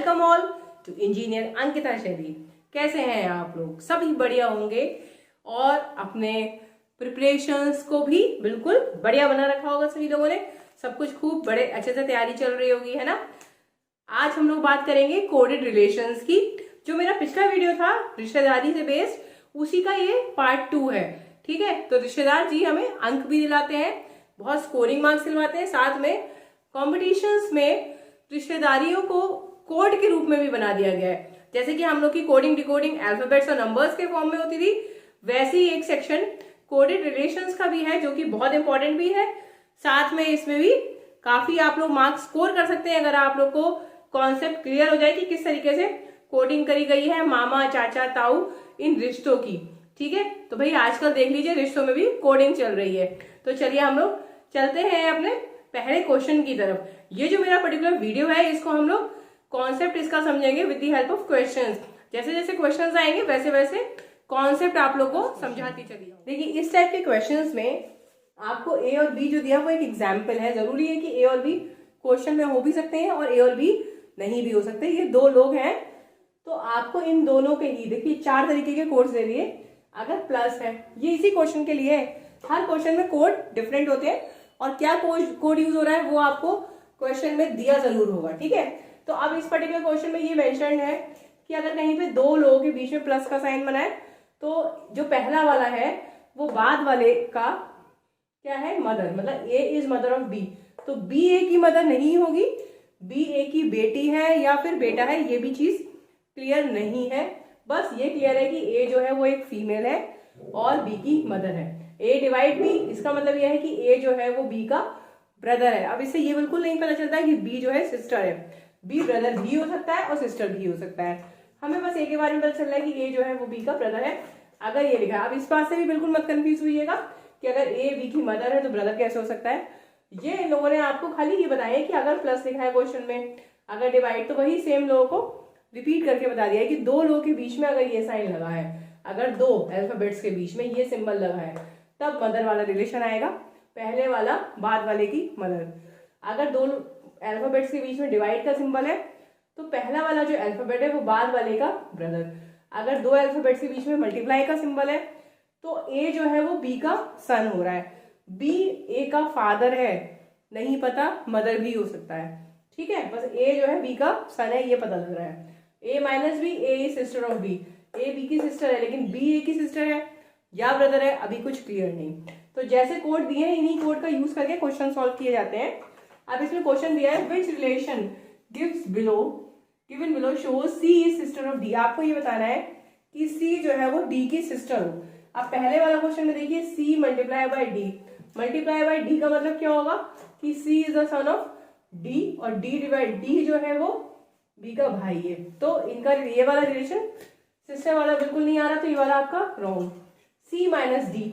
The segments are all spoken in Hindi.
Welcome all to engineer Ankita Shaili. कैसे हैं आप लोग? सभी बढ़िया होंगे और अपने प्रिपरेशंस को भी बिल्कुल बढ़िया बना रखा होगा सभी लोगों ने। सब कुछ खूब बड़े अच्छे से तैयारी चल रही होगी, है ना। आज हम लोग बात करेंगे कोडेड रिलेशंस की। जो मेरा पिछला वीडियो था रिश्तेदारी से बेस्ड, उसी का ये पार्ट 2 है। ठीक है, तो रिश्तेदार जी हमें अंक भी दिलाते हैं, बहुत स्कोरिंग मार्क्स दिलवाते हैं, साथ में कॉम्पिटिशन्स में रिश्तेदारियों को कोड के रूप में भी बना दिया गया है। जैसे कि हम लोग की कोडिंग डिकोडिंग अल्फाबेट्स और नंबर्स के फॉर्म में होती थी, वैसे ही एक सेक्शन कोडेड रिलेशंस का भी है, जो कि बहुत इंपॉर्टेंट भी है। साथ में इसमें भी काफी आप लोग मार्क्स स्कोर कर सकते हैं अगर आप लोग को कॉन्सेप्ट क्लियर हो जाए कि किस तरीके से कोडिंग करी गई है मामा चाचा ताऊ इन रिश्तों की। ठीक है, तो भाई आजकल देख लीजिए रिश्तों में भी कोडिंग चल रही है। तो चलिए हम लोग चलते हैं अपने पहले क्वेश्चन की तरफ। ये जो मेरा पर्टिकुलर वीडियो है, इसको हम लोग कॉन्सेप्ट इसका समझेंगे with the help of questions. जैसे जैसे क्वेश्चंस आएंगे वैसे वैसे कॉन्सेप्ट आप लोग को समझाती चलिए। देखिए, इस टाइप के क्वेश्चंस में आपको ए और बी जो दिया वो एक एग्जाम्पल है। जरूरी है कि ए और बी क्वेश्चन में हो भी सकते हैं और ए और बी नहीं भी हो सकते। ये दो लोग हैं, तो आपको इन दोनों के ही देखिए 4 तरीके के कोड्स दे दिए। अगर प्लस है, ये इसी क्वेश्चन के लिए है। हर क्वेश्चन में कोड डिफरेंट होते हैं और क्या कोड यूज हो रहा है वो आपको क्वेश्चन में दिया जरूर होगा। ठीक है, तो अब इस पर्टिकुलर क्वेश्चन में ये मेंशन है कि अगर कहीं पे दो लोगों के बीच में प्लस का साइन बना है, तो जो पहला वाला है वो बाद वाले का क्या है, मदर, मतलब ए इज मदर ऑफ बी। तो बी ए की मदर नहीं होगी, बी ए की बेटी है या फिर बेटा है, ये भी चीज क्लियर नहीं है। बस ये क्लियर है कि ए जो है वो एक फीमेल है और बी की मदर है। ए डिवाइड बी, इसका मतलब यह है कि ए जो है वो बी का ब्रदर है। अब इससे ये बिल्कुल नहीं पता चलता है कि बी जो है सिस्टर है। बी ब्रदर भी हो सकता है और सिस्टर भी हो सकता है। हमें बस ए के बारे में पता चल रहा है कि ए जो है वो बी का ब्रदर है, अगर ये लिखा है। अब इस बात से भी बिल्कुल मत कंफ्यूज हुइएगा कि अगर ए बी की मदर है तो ब्रदर कैसे हो सकता है। ये इन लोगों ने आपको खाली ये बताया कि अगर प्लस लिखा है क्वेश्चन में, अगर डिवाइड, तो वही सेम लोगों को रिपीट करके बता दिया है कि दो लोगों के बीच में अगर ये साइन लगा है, अगर दो अल्फाबेट्स के बीच में ये सिंबल लगा है, तब मदर वाला रिलेशन आएगा, पहले वाला बाद वाले की मदर। अगर दो अल्फाबेट्स के बीच में डिवाइड का सिंबल है, तो पहला वाला जो अल्फाबेट है वो बाद वाले का ब्रदर। अगर दो अल्फाबेट्स के बीच में मल्टीप्लाई का सिंबल है, तो ए जो है वो बी का सन हो रहा है। बी ए का फादर है, नहीं पता, मदर भी हो सकता है। ठीक है, बस ए जो है बी का सन है ये पता लग रहा है। A minus B, A is sister of B. A B की सिस्टर है लेकिन बी ए की सिस्टर है या ब्रदर है, अभी कुछ क्लियर नहीं। तो जैसे कोड दिए हैं, इन्हीं कोड का यूज करके क्वेश्चन सॉल्व किए जाते हैं। अब इसमें क्वेश्चन दिया है which relation given below shows C is sister of D. आपको ये बताना है कि सी जो है वो डी की सिस्टर हो। अब पहले वाला क्वेश्चन में देखिए C multiply by D. Multiply by D का मतलब क्या होगा कि C is the son of D और डी डिवाइड डी जो है वो बी का भाई है। तो इनका ये वाला रिलेशन सिस्टर वाला बिल्कुल नहीं आ रहा, तो ये वाला आपका रॉन्ग। सी माइनस डी,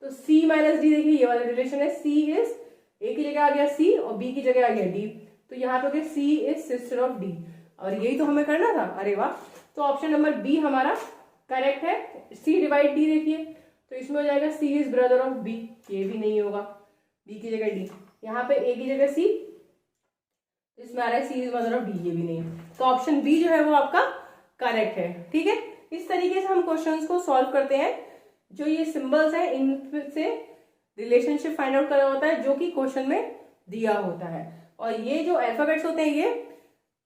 तो सी माइनस डी देखिए ये वाला रिलेशन है। सी इज, ए की जगह आ गया सी और बी की जगह आ गया डी, तो यहाँ पे हो गया सी इज सिस्टर ऑफ डी। और यही तो हमें करना था। अरे वाह, तो ऑप्शन नंबर बी हमारा करेक्ट है। सी डिवाइड डी देखिए, तो इसमें हो जाएगा सी इज ब्रदर ऑफ बी, ये भी नहीं होगा, बी की जगह डी। यहाँ पे ए की जगह सी, इसमें आ रहा है सी इज मदर ऑफ डी, ये भी नहीं है। तो ऑप्शन बी जो है वो आपका करेक्ट है। ठीक है, इस तरीके से हम क्वेश्चंस को सॉल्व करते हैं। जो ये सिंबल्स हैं इनसे रिलेशनशिप फाइंड आउट करना होता है, जो कि क्वेश्चन में दिया होता है। और ये जो अल्फाबेट्स होते हैं ये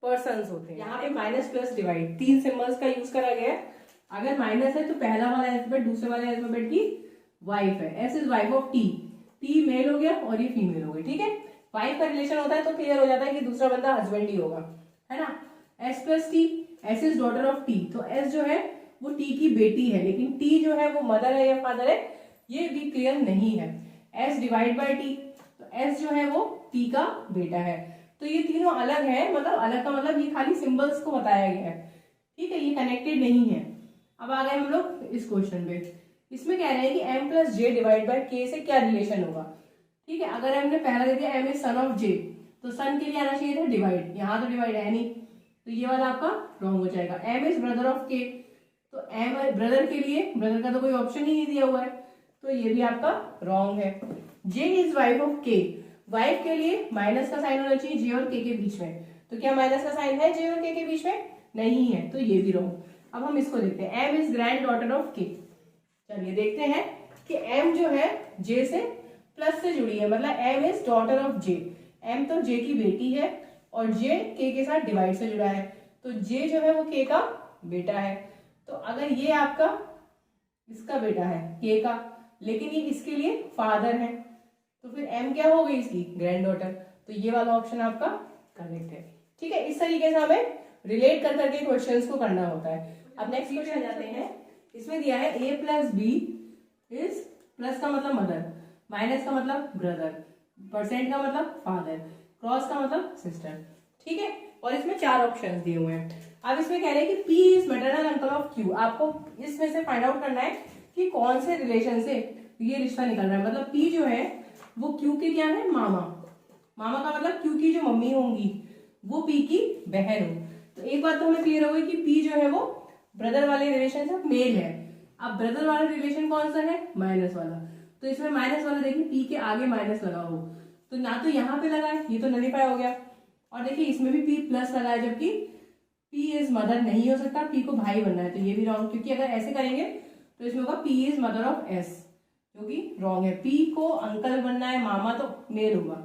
पर्सन्स होते हैं। यहाँ पे माइनस प्लस डिवाइड 3 सिंबल्स का यूज करा गया है। अगर माइनस है तो पहला वाला अल्फाबेट दूसरे वाले अल्फाबेट की वाइफ है। S is wife of T, T male हो गया और ये फीमेल हो गई। ठीक है, वाइफ का रिलेशन होता है तो क्लियर हो जाता है कि दूसरा बंदा हस्बैंड ही होगा, है ना। S plus T, S is daughter of T, तो एस जो है वो टी की बेटी है, लेकिन टी जो है वो मदर है या फादर है ये भी क्लियर नहीं है। एस डिवाइड बाय टी, तो एस जो है वो टी का बेटा है। तो ये तीनों अलग है, मतलब अलग का मतलब ये खाली सिंबल्स को बताया गया है। ठीक है, ये कनेक्टेड नहीं है। अब आ गए हम लोग इस क्वेश्चन पे। इसमें कह रहे हैं कि M plus J divide by K से क्या रिलेशन होगा। ठीक है, अगर हमने पहला दे दिया एम इज सन ऑफ जे, तो सन के लिए आना चाहिए था डिवाइड, यहाँ तो डिवाइड है नहीं, तो ये वाला आपका रॉन्ग हो जाएगा। एम इज ब्रदर ऑफ के, तो एम ब्रदर के लिए, ब्रदर का तो कोई ऑप्शन ही नहीं दिया हुआ है, तो ये भी आपका रॉन्ग है। जे इज वाइफ ऑफ के, वाइफ के लिए माइनस का साइन होना चाहिए जे और के बीच में, तो क्या माइनस का साइन है जे और के बीच में? नहीं है, तो ये भी रॉन्ग। अब हम इसको देखते हैं, M is grand daughter of K. चलिए देखते हैं कि एम जो है जे से प्लस से जुड़ी है, मतलब M is daughter of J. M तो जे की बेटी है और जे के साथ डिवाइड से जुड़ा है, तो जे जो है वो के का बेटा है। तो अगर ये आपका इसका बेटा है के का, लेकिन ये इसके लिए फादर है, तो फिर एम क्या हो गई इसकी? Grand daughter. तो ये वाला ऑप्शन आपका करेक्ट है। ठीक है, इस तरीके से हमें रिलेट कर करके क्वेश्चंस को करना होता है। अब नेक्स्ट क्वेश्चन जाते हैं। इसमें दिया है a plus B is, plus का मतलब मदर, माइनस का मतलब ब्रदर, परसेंट का मतलब फादर, क्रॉस का मतलब सिस्टर। ठीक है, और इसमें 4 ऑप्शन दिए हुए हैं। अब इसमें कह रहे हैं कि P is maternal uncle of Q। आपको इसमें से फाइंड आउट करना है कि कौन से रिलेशन से ये रिश्ता निकल रहा है। मतलब P जो है वो Q के क्या है? मामा। मामा का मतलब Q की जो मम्मी होंगी वो P की बहन हो। तो एक बात तो हमें क्लियर हो गई कि P जो है वो ब्रदर वाले रिलेशन से मेल है। अब ब्रदर वाला रिलेशन कौन सा है? माइनस वाला। तो इसमें माइनस वाला देखिए P के आगे माइनस लगा हो, तो ना तो यहाँ पे लगा है, ये तो नलीफाई हो गया। और देखिए इसमें भी P प्लस लगा है, जबकि P इज मदर नहीं हो सकता, P को भाई बनना है, तो ये भी रॉन्ग। क्योंकि अगर ऐसे करेंगे तो इसमें होगा P is mother of S, जो कि रॉन्ग है। P को अंकल बनना है, मामा तो मेल होगा,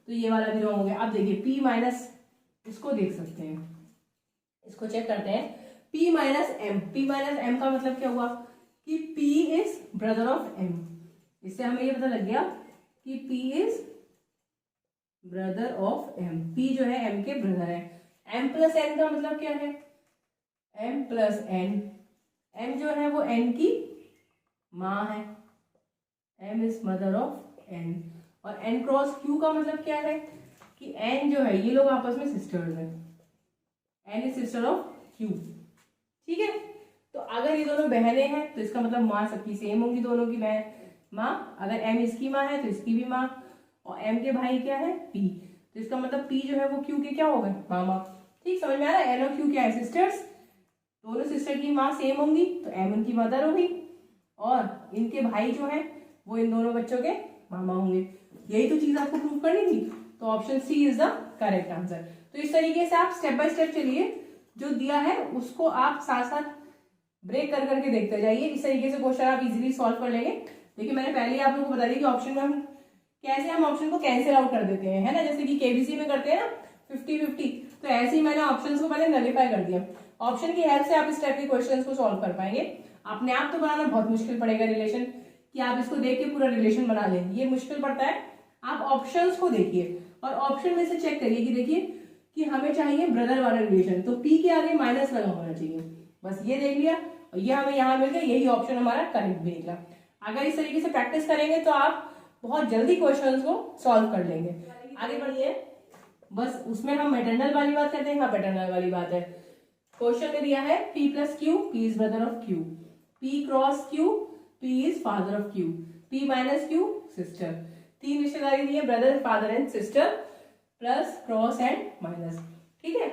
तो ये वाला भी रॉन्ग हो गया। अब देखिए P माइनस, इसको देख सकते हैं, इसको चेक करते हैं। P minus M, P minus M का मतलब क्या हुआ कि P is brother of M। इससे हमें ये पता लग गया कि P is brother of M। P जो है M के ब्रदर है। M प्लस N का मतलब क्या है? M प्लस N, M जो है वो N की माँ है, M is mother of N। और N क्रॉस Q का मतलब क्या है कि N जो है ये लोग आपस में सिस्टर्स हैं, N is sister of Q। ठीक है, तो अगर ये दोनों बहनें हैं तो इसका मतलब माँ सबकी सेम होंगी, दोनों की माँ। अगर M इसकी माँ है तो इसकी भी माँ, और M के भाई क्या है? P, तो इसका मतलब P जो है वो Q के क्या हो गए? मामा। ठीक, समझ में आ रहा है? N और Q क्या है? सिस्टर्स। दोनों सिस्टर की माँ सेम होंगी तो M उनकी मदर होगी, और इनके भाई जो है वो इन दोनों बच्चों के मामा होंगे। यही तो चीज आपको प्रूव करनी थी, तो option C is the correct answer. तो इस तरीके से आप स्टेप बाय स्टेप चलिए, जो दिया है उसको आप साथ साथ ब्रेक कर करके देखते जाइए। इस तरीके से क्वेश्चन आप इजीली सॉल्व कर लेंगे। देखिए मैंने पहले ही आप लोगों को बता दिया कि ऑप्शन में हम कैसे ऑप्शन को कैंसिल आउट कर देते हैं, है ना, जैसे कि केबीसी में करते हैं ना 50-50, तो ऐसे ही मैंने ऑप्शंस को पहले नलीफाई कर दिया। ऑप्शन की हेल्प से आप इस टाइप के क्वेश्चंस को सॉल्व कर पाएंगे। अपने आप तो बनाना बहुत मुश्किल पड़ेगा रिलेशन, कि आप इसको देख के पूरा रिलेशन बना लें, ये मुश्किल पड़ता है। आप ऑप्शंस को देखिए और ऑप्शन में से चेक करिए कि देखिए कि हमें चाहिए ब्रदर वाला रिलेशन, तो P के आगे माइनस लगा होना चाहिए, बस ये देख लिया और ये हमें यहाँ मिल गया, यही ऑप्शन हमारा करेक्ट भी निकला। अगर इस तरीके से प्रैक्टिस करेंगे तो आप बहुत जल्दी क्वेश्चंस को सॉल्व कर लेंगे। आगे बढ़िए, बस उसमें हम मैटरनल वाली बात करते हैं। हाँ, पैटर्नल वाली बात है। क्वेश्चन में दिया है P plus Q, P is brother of Q, P cross Q, P is father of Q, P minus Q sister. 3 रिश्तेदारी दी है, brother, father and sister, plus cross and minus. ठीक है,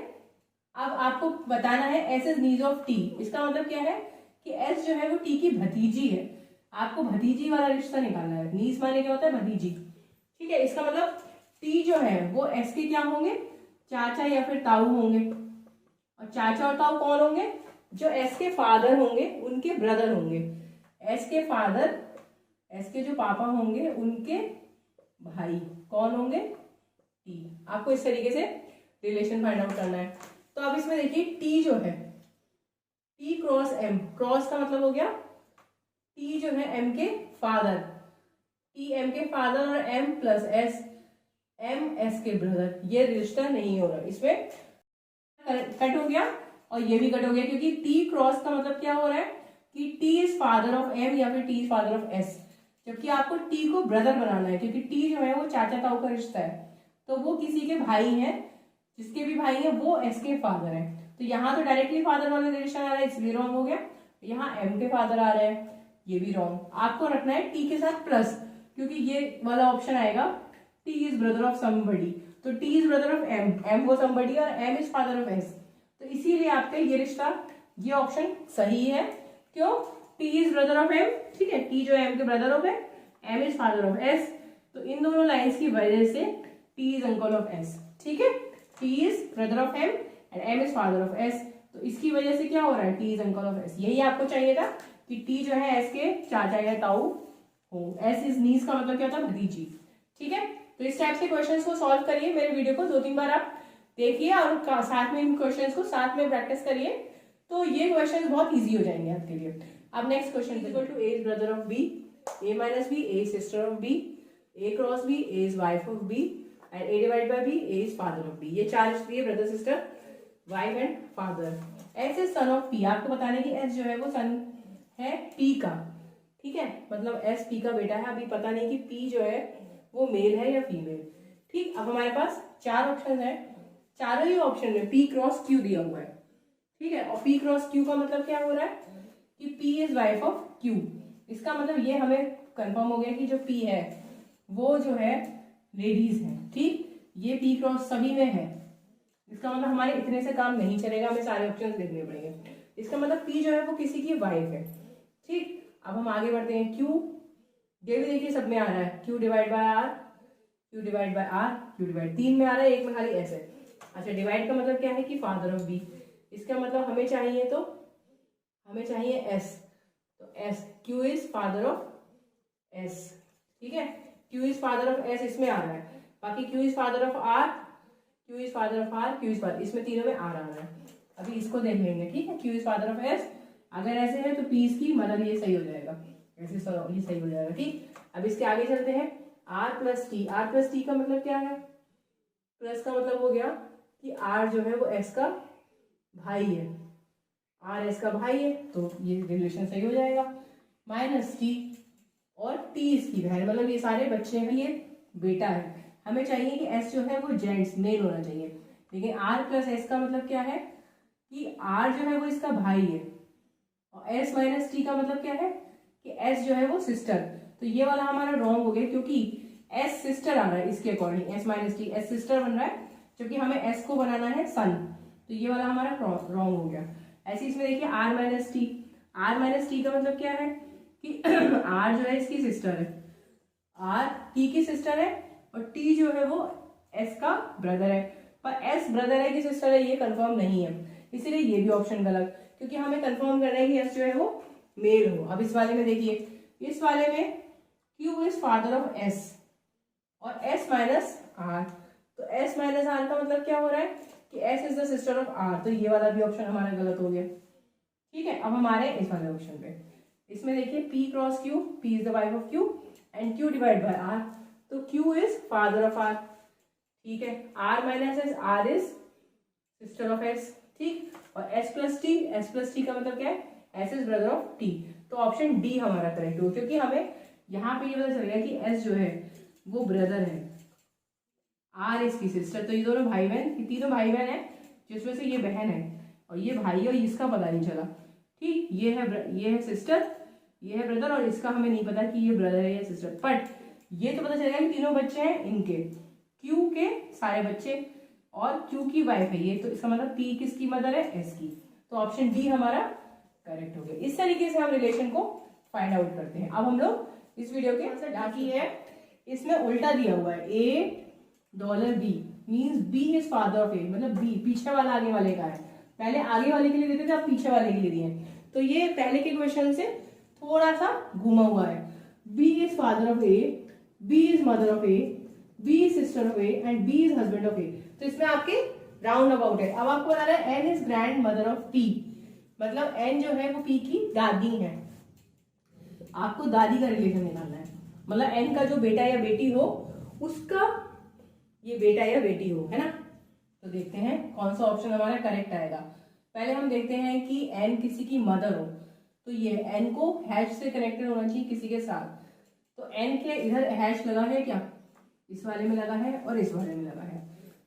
अब आपको बताना है S is knees of T। इसका मतलब क्या है कि S जो है वो T की भतीजी है। आपको भतीजी वाला रिश्ता निकालना है। नीस माने क्या होता है? भतीजी। ठीक है, इसका मतलब T जो है वो S के क्या होंगे? चाचा या फिर ताऊ होंगे। और चाचा और ताऊ कौन होंगे? जो S के फादर होंगे उनके ब्रदर होंगे। S के फादर, S के जो पापा होंगे उनके भाई कौन होंगे? T। आपको इस तरीके से रिलेशन फाइंड आउट करना है। तो अब इसमें देखिए T जो है, T क्रॉस M, क्रॉस का मतलब हो गया T जो है M के फादर, T M के फादर और M plus S, M S के ब्रदर। ये रिश्ता नहीं हो रहा, इसमें कट हो गया और ये भी कट हो गया, क्योंकि T क्रॉस का मतलब क्या हो रहा है कि T is father of M या फिर T is father of S, जबकि आपको T को ब्रदर बनाना है, क्योंकि T जो है वो चाचा ताऊ का रिश्ता है, तो वो किसी के भाई हैं, जिसके भी भाई हैं वो S के फादर हैं। तो यहाँ तो डायरेक्टली फादर वाला रिलेशन आ रहा है, इसलिए रॉन्ग हो गया। यहाँ M के फादर आ रहे हैं, ये भी रॉन्ग। आपको रखना है T के साथ प्लस, क्योंकि ये वाला ऑप्शन आएगा T is brother of somebody, तो T is brother of M, M वो समबडी और M is father of S, तो इसीलिए आपका ये रिश्ता, ये ऑप्शन सही है। क्यों? T is brother of M, ठीक है, T जो है M के ब्रदर ऑफ है, M is father of S, तो इन दोनों लाइंस की वजह से T is uncle of S। ठीक है, T is brother of M and M is father of S। तो इसकी वजह से क्या हो रहा है, T is uncle of S। यही आपको चाहिए था कि T जो है S के चाचा या ताऊ हो। S is niece का मतलब क्या होता है, भतीजी। ठीक है, तो इस टाइप से क्वेश्चंस को सॉल्व करिए। मेरे वीडियो को 2-3 बार आप देखिए और साथ में इन क्वेश्चंस को साथ में प्रैक्टिस करिए, तो ये क्वेश्चंस बहुत इजी हो जाएंगे आपके लिए। अब next question equal to A is brother of B, A minus B, A is sister of B, A cross B, A is wife of B and A divided by B, A is father of B। ये चार दिए, brother sister, wife and father. S is son of P, आपको बताने की S जो है वो सन है P का। ठीक है, मतलब S P का बेटा है। अभी पता नहीं कि P जो है वो मेल है या फीमेल। ठीक, अब हमारे पास 4 ऑप्शन है, चारों ही ऑप्शन में P क्रॉस Q दिया हुआ है। ठीक है, और P क्रॉस Q का मतलब क्या हो रहा है कि P is wife of Q। इसका मतलब ये हमें कंफर्म हो गया कि जो P है वो जो है लेडीज है। ठीक, ये P क्रॉस सभी में है। इसका मतलब हमारे इतने से काम नहीं चलेगा, हमें सारे ऑप्शंस देखने पड़ेंगे। इसका मतलब P जो है वो किसी की वाइफ है। ठीक, अब हम आगे बढ़ते हैं। Q, ये भी देखिए सब में आ रहा है, Q divide by R, Q divide by R, Q divide 3 में आ रहा है, एक में खाली S है। अच्छा, डिवाइड का मतलब क्या है कि फादर ऑफ B। इसका मतलब हमें चाहिए तो हमें चाहिए S, तो S, Q is father of S। ठीक है, Q is father of S इसमें आ रहा है, बाकी Q is father of R, Q is father of R, Q is father, इसमें तीनों में R आ रहा है। अभी इसको देख लेंगे। ठीक है, Q is father of S, अगर ऐसे है तो P इसकी मदर, ये सही हो जाएगा, ऐसे ये सही हो जाएगा। ठीक, अब इसके आगे चलते हैं। R plus T, R plus T का मतलब क्या है, प्लस का मतलब हो गया कि R जो है वो S का भाई है, R S का भाई है, तो ये रिलेशन सही हो जाएगा। माइनस T, और T इसकी बहन, मतलब ये सारे बच्चे हैं, ये बेटा है। हमें चाहिए कि S जो है वो जेंट्स मेल होना चाहिए, लेकिन R प्लस S का मतलब क्या है कि R जो है वो इसका भाई है, और S माइनस T का मतलब क्या है कि S जो है वो सिस्टर। तो ये वाला हमारा रॉन्ग हो गया, क्योंकि S सिस्टर आ रहा है इसके according, S minus T, S sister बन रहा है, जबकि हमें S को बनाना है सन, तो ये वाला हमारा रॉन्ग हो गया। ऐसे इसमें देखिए R minus T, R minus T का मतलब क्या है कि R जो है इसकी सिस्टर है, R T की सिस्टर है, और T जो है वो S का ब्रदर है, पर S ब्रदर है कि सिस्टर है ये कंफर्म नहीं है, इसीलिए ये भी ऑप्शन गलत, क्योंकि हमें कंफर्म करना है कि S जो है वो मेल हो। अब इस वाले में देखिए, इस वाले में Q is father of S और S माइनस R, तो S माइनस R का मतलब क्या हो रहा है कि S is the sister of R, तो ये वाला भी ऑप्शन हमारा गलत हो गया। ठीक है, अब हमारे इस वाले ऑप्शन पे, इसमें देखिए P cross Q, P is the wife of Q and Q divide by R, तो Q is father of R। ठीक है, R minus S, R is sister of S। ठीक, और S प्लस T का मतलब क्या है, S is brother of T, तो ऑप्शन डी हमारा करेक्ट हो, क्योंकि हमें यहाँ पे ये पता चल गया कि S जो है वो ब्रदर है, R इसकी सिस्टर, तो ये दोनों भाई बहन, तीनों भाई बहन है, जिसमें से ये बहन है और ये भाई है, और इसका पता नहीं चला। ठीक, ये है सिस्टर, ये है ब्रदर, और इसका हमें नहीं पता कि ये ब्रदर है या सिस्टर, बट ये तो पता चलेगा कि तीनों बच्चे हैं इनके, Q के सारे बच्चे, और Q की वाइफ है ये, तो इसका मतलब P किसकी मदर है, S की, तो ऑप्शन डी हमारा करेक्ट हो गया। इस तरीके से हम रिलेशन को फाइंड आउट करते हैं। अब हम लोग इस वीडियो के बाकी है, इसमें उल्टा दिया हुआ है, $B means B is father of A, मतलब B पीछे वाला आगे वाले का है, पहले आगे वाले के लिए देते थे, अब पीछे वाले के लिए दिए, तो ये पहले के क्वेश्चन से थोड़ा सा घुमा हुआ है। B is father of A, B is mother of A, B is sister of A and B is husband of A, तो इसमें आपके राउंड अबाउट है। अब आपको बताना है N is grand mother of P, मतलब N जो है वो P की दादी है, आपको दादी का रिलेशन निकालना है, मतलब N का जो बेटा या बेटी हो उसका ये बेटा या बेटी हो, है ना। तो देखते हैं कौन सा ऑप्शन हमारा करेक्ट आएगा। पहले हम देखते हैं कि N किसी की मदर हो, तो ये N को हैश से कनेक्टेड होना चाहिए किसी के साथ, तो N के इधर हैश लगा है क्या, इस वाले में लगा है और इस वाले में लगा है,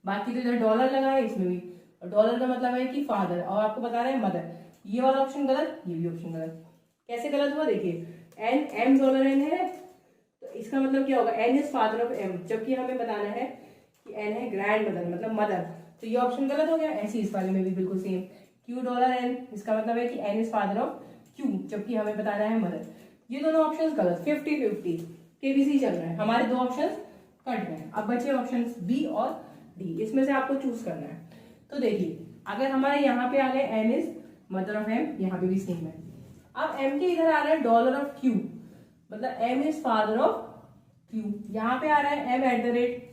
बाकी तो इधर डॉलर लगा है इसमें भी, और डॉलर का मतलब है कि फादर, और आपको बता रहे हैं मदर, ये वाला ऑप्शन गलत, ये भी ऑप्शन गलत। कैसे गलत हुआ, देखिए N M डॉलर N है, तो इसका मतलब क्या होगा, N is father of M, जबकि हमें बताना है कि N है ग्रैंड मदर मतलब मदर, तो ये ऑप्शन गलत हो गया। ऐसे इस वाले में भी बिल्कुल सेम, Q डॉलर N, इसका मतलब है कि N is father of Q, जबकि हमें बताना है मदर। ये दोनों ऑप्शंस गलत, 50-50 KBC चल रहा है, हमारे दो ऑप्शंस कट गए। अब बचे ऑप्शंस B और डी, इसमें से आपको चूज करना है। तो देखिए अगर हमारे यहाँ पे आ गए N is mother of M, यहाँ पे भी सेम है। अब एम के इधर आ रहा है डॉलर ऑफ क्यू, मतलब M is father of Q. यहाँ पे आ रहा है एम एट द रेट,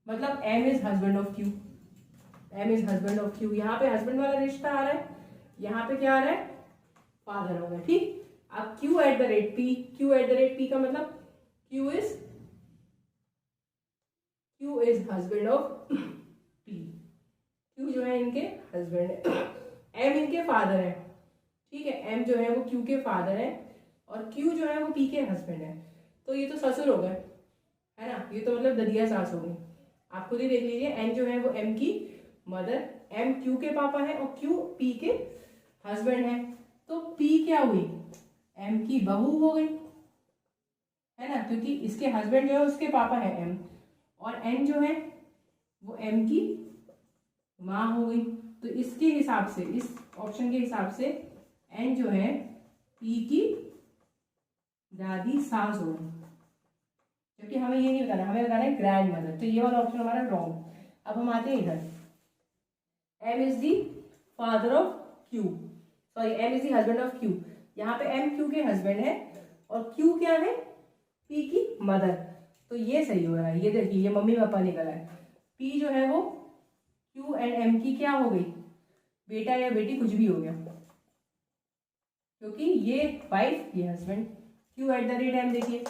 मतलब M is husband of Q, M is husband of Q. यहाँ पे हस्बैंड वाला रिश्ता आ रहा है, यहाँ पे क्या आ रहा है, फादर हो गया, ठीक। अब Q at the rate P, Q at the rate P का मतलब Q is husband of P, Q जो है इनके हस्बैंड है, एम इनके फादर है, ठीक है, एम जो है वो क्यू के फादर है और क्यू जो है वो पी के हस्बैंड है। तो ये तो ससुर हो गए, है ना, ये तो मतलब ददिया सास हो गई। आप खुद ही देख लीजिए, एन जो है वो एम की मदर, एम क्यू के पापा है और क्यू पी के हस्बैंड है। तो पी क्या हुई, एम की बहू हो गई, है ना, क्योंकि इसके हस्बैंड जो है उसके पापा है एम, और एन जो है वो एम की माँ हो गई। तो इसके हिसाब से, इस ऑप्शन के हिसाब से एन जो है पी की दादी सास हो गई, क्योंकि हमें ये नहीं बताना, हमें बताना है ग्रैंड मदर। तो ये वाला ऑप्शन हमारा रॉन्ग। अब हम आते हैं इधर, M is the father of Q, sorry M is the husband of Q. यहाँ पे एम क्यू के हस्बैंड है और क्यू क्या है, पी की मदर। तो ये सही हो रहा है, ये देखिए ये मम्मी पापा निकला है। पी जो है वो क्यू एंड एम की क्या हो गई, बेटा या बेटी कुछ भी हो गया, क्योंकि ये वाइफ ये husband. Q at the rate M, देखिए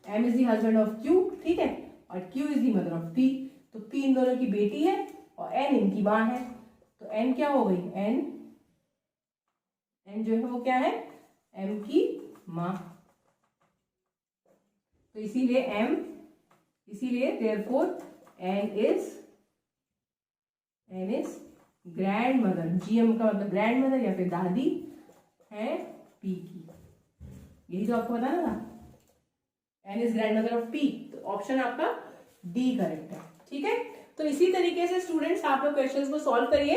M is the husband of Q, ठीक है, और Q is the mother of P. तो पी इन दोनों की बेटी है और एन इनकी माँ है। तो एन क्या हो गई, एन जो है वो क्या है, एम की माँ। तो इसीलिए therefore N is grand mother, GM का मतलब ग्रैंड मदर या फिर दादी है पी की। यही तो आपको बताना था, N is grand mother of P. तो ऑप्शन आपका डी करेक्ट है, ठीक है। तो इसी तरीके से स्टूडेंट्स आप लोग क्वेश्चंस को सॉल्व करिए।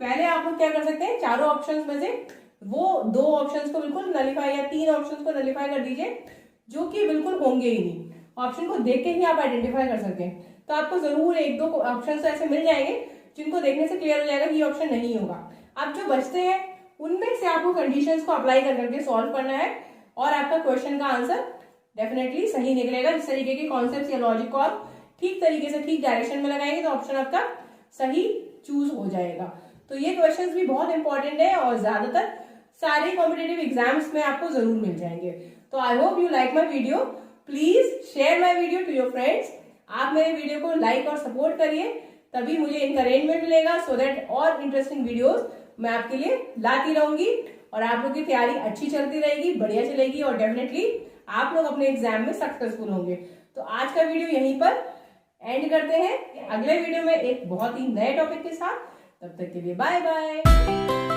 पहले आप लोग क्या कर सकते हैं, चारों ऑप्शंस में से वो 2 ऑप्शंस को बिल्कुल नलिफाई या 3 ऑप्शंस को नलिफाई कर दीजिए जो कि बिल्कुल होंगे ही नहीं। ऑप्शन को देख के ही आप आइडेंटिफाई कर सकते हैं। तो आपको जरूर 1-2 ऑप्शन ऐसे मिल जाएंगे जिनको देखने से क्लियर हो जाएगा कि ये ऑप्शन नहीं होगा। अब जो बचते हैं उनमें से आपको कंडीशंस को अप्लाई कर करके सॉल्व करना है और आपका क्वेश्चन का आंसर डेफिनेटली सही निकलेगा। इस तरीके के कॉन्सेप्ट या लॉजिक को आप ठीक तरीके से ठीक डायरेक्शन में लगाएंगे तो ऑप्शन आपका सही चूज हो जाएगा। तो ये क्वेश्चंस भी बहुत इंपॉर्टेंट है और ज्यादातर सारे कॉम्पिटेटिव एग्जाम्स में आपको जरूर मिल जाएंगे। तो I hope you like my video, please share my video to your friends. आप मेरे वीडियो को लाइक और सपोर्ट करिए, तभी मुझे इंकरेजमेंट मिलेगा सो दैट और इंटरेस्टिंग वीडियोस मैं आपके लिए लाती रहूंगी और आप लोग की तैयारी अच्छी चलती रहेगी, बढ़िया चलेगी और डेफिनेटली आप लोग अपने एग्जाम में सक्सेसफुल होंगे। तो आज का वीडियो यहीं पर एंड करते हैं, अगले वीडियो में एक बहुत ही नए टॉपिक के साथ। तब तक के लिए बाय बाय।